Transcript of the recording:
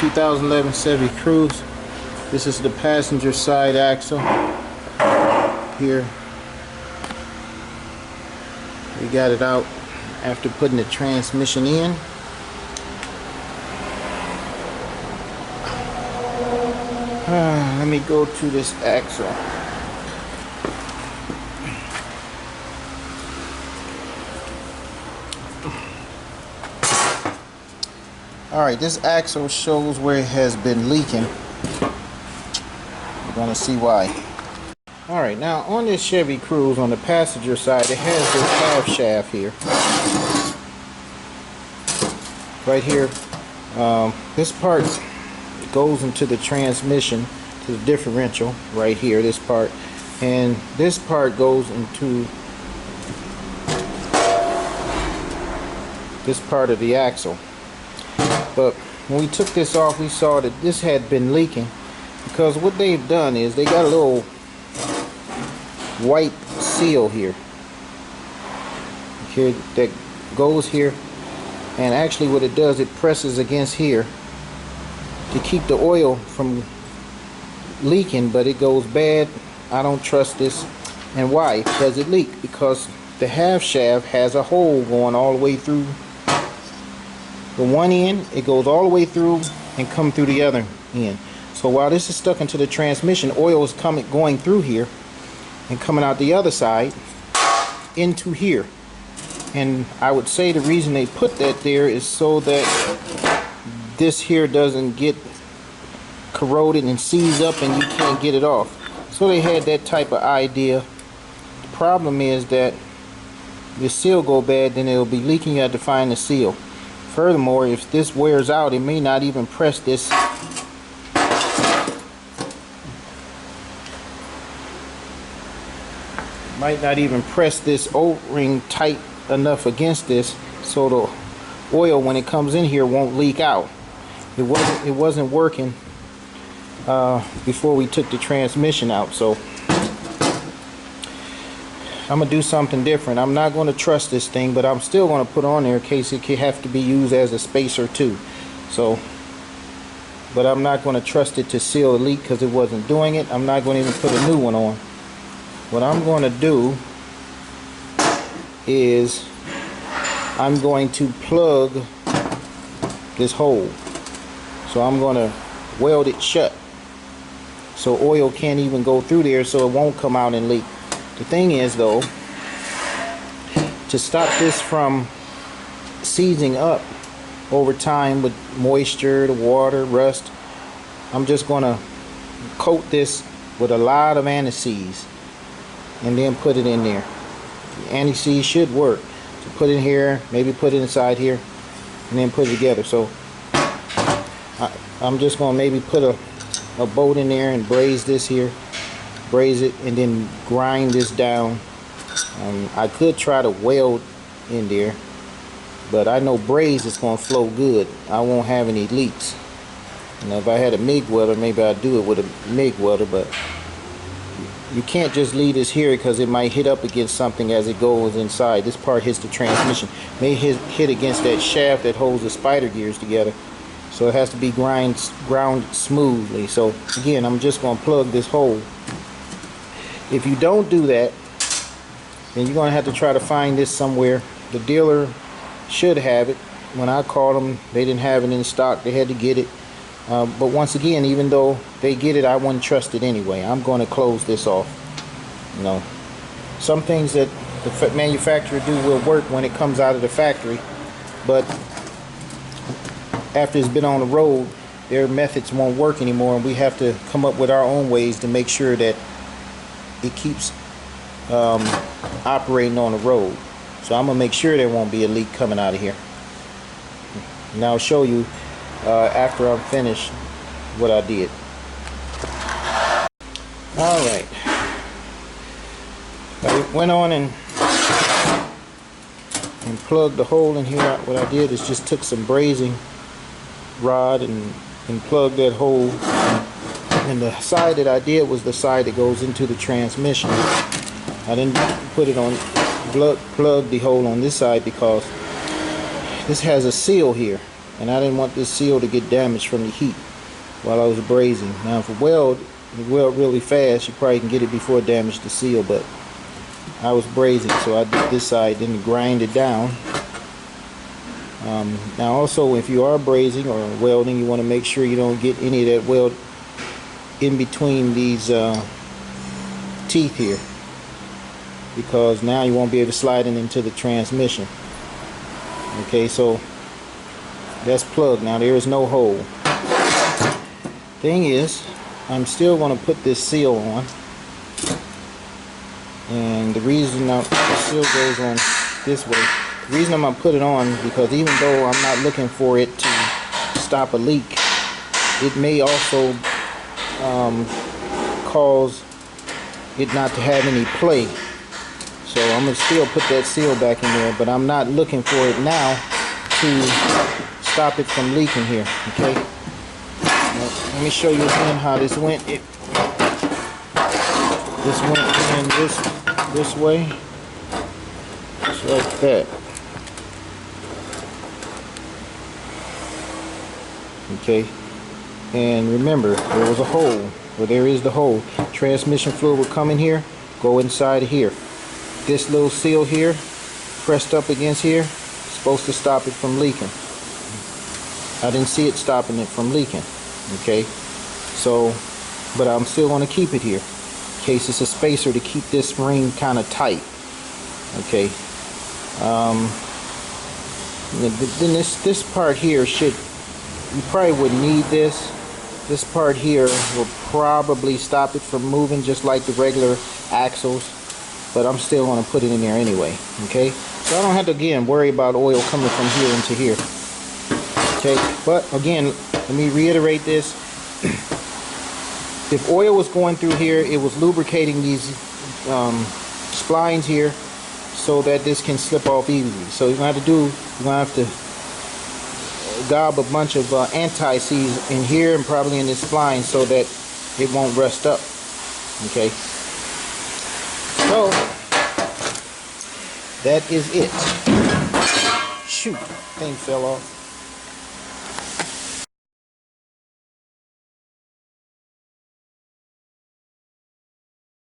2011 Chevy Cruze. This is the passenger side axle. Here, we got it out after putting the transmission in. Let me go to this axle. Alright, this axle shows where it has been leaking. We're going to see why. Alright, now on this Chevy Cruze, on the passenger side, it has this half shaft here. Right here. This part goes into the transmission, to the differential, right here, this part. And this part goes into this part of the axle. But when we took this off, we saw that this had been leaking, because what they've done is they got a little white seal here that goes here, and actually what it does, it presses against here to keep the oil from leaking, but it goes bad. I don't trust this. And why does it leak? Because the half shaft has a hole going all the way through the one end. It goes all the way through and come through the other end. So while this is stuck into the transmission, oil is going through here and coming out the other side into here. And I would say the reason they put that there is so that this here doesn't get corroded and seize up and you can't get it off. So they had that type of idea. The problem is that the seal go bad, then it'll be leaking. You have to find the seal. Furthermore, if this wears out, it may not even press this. Might not even press this O-ring tight enough against this, so the oil, when it comes in here, won't leak out. It wasn't working before we took the transmission out. So I'm gonna do something different. I'm not going to trust this thing, but I'm still going to put on there in case it could have to be used as a spacer too. So, but I'm not going to trust it to seal the leak because it wasn't doing it. I'm not going to even put a new one on. What I'm going to do is I'm going to plug this hole. So I'm going to weld it shut so oil can't even go through there, so it won't come out and leak. The thing is though, to stop this from seizing up over time with moisture, the water, rust, I'm just going to coat this with a lot of anti-seize and then put it in there. The anti-seize should work. So put it here, maybe put it inside here, and then put it together. So I'm just going to maybe put a bolt in there and braze this here, braze it, and then grind this down. I could try to weld in there, but I know braze is going to flow good. I won't have any leaks. And if I had a MIG welder, maybe I'd do it with a MIG welder, but you can't just leave this here because it might hit up against something as it goes inside. This part hits the transmission, may hit against that shaft that holds the spider gears together. So it has to be ground smoothly. So again, I'm just going to plug this hole. If you don't do that, then you're going to have to try to find this somewhere. The dealer should have it. When I called them, they didn't have it in stock. They had to get it. But once again, even though they get it, I wouldn't trust it anyway. I'm going to close this off. You know, some things that the manufacturer do will work when it comes out of the factory, but after it's been on the road, their methods won't work anymore, and we have to come up with our own ways to make sure that it keeps operating on the road. So I'm gonna make sure there won't be a leak coming out of here. And I'll show you after I'm finished what I did. Alright, I went on and plugged the hole in here. What I did is just took some brazing rod and plugged that hole, and the side that I did was the side that goes into the transmission. I didn't put it on, plug the hole on this side because this has a seal here, and I didn't want this seal to get damaged from the heat while I was brazing. Now if you weld really fast, you probably can get it before it damaged the seal, but I was brazing, so I did this side, then grind it down. Now also, if you are brazing or welding, you want to make sure you don't get any of that weld in between these teeth here, because now you won't be able to slide it into the transmission. Okay, so that's plugged. Now there is no hole. Thing is, I'm still going to put this seal on, and the reason the seal goes on this way, the reason I'm going to put it on, because even though I'm not looking for it to stop a leak, it may also cause it not to have any play. So I'm going to still put that seal back in there, but I'm not looking for it now to stop it from leaking here. Okay, now, let me show you again how this went. This went in this way, just like that. Okay, and remember, there was a hole, where there is the hole. Transmission fluid will come in here, go inside of here. This little seal here, pressed up against here, is supposed to stop it from leaking. I didn't see it stopping it from leaking. Okay, so, but I'm still going to keep it here, in case it's a spacer to keep this ring kind of tight. Okay, then this part here should, you probably would need this. This part here will probably stop it from moving just like the regular axles, but I'm still going to put it in there anyway. Okay, so I don't have to again worry about oil coming from here into here. Okay, but again, let me reiterate this. If oil was going through here, it was lubricating these splines here so that this can slip off easily. So you're going to have to do, you're going to have to gob a bunch of anti-seize in here and probably in this spline so that it won't rust up. Okay, so that is it. Shoot, thing fell off.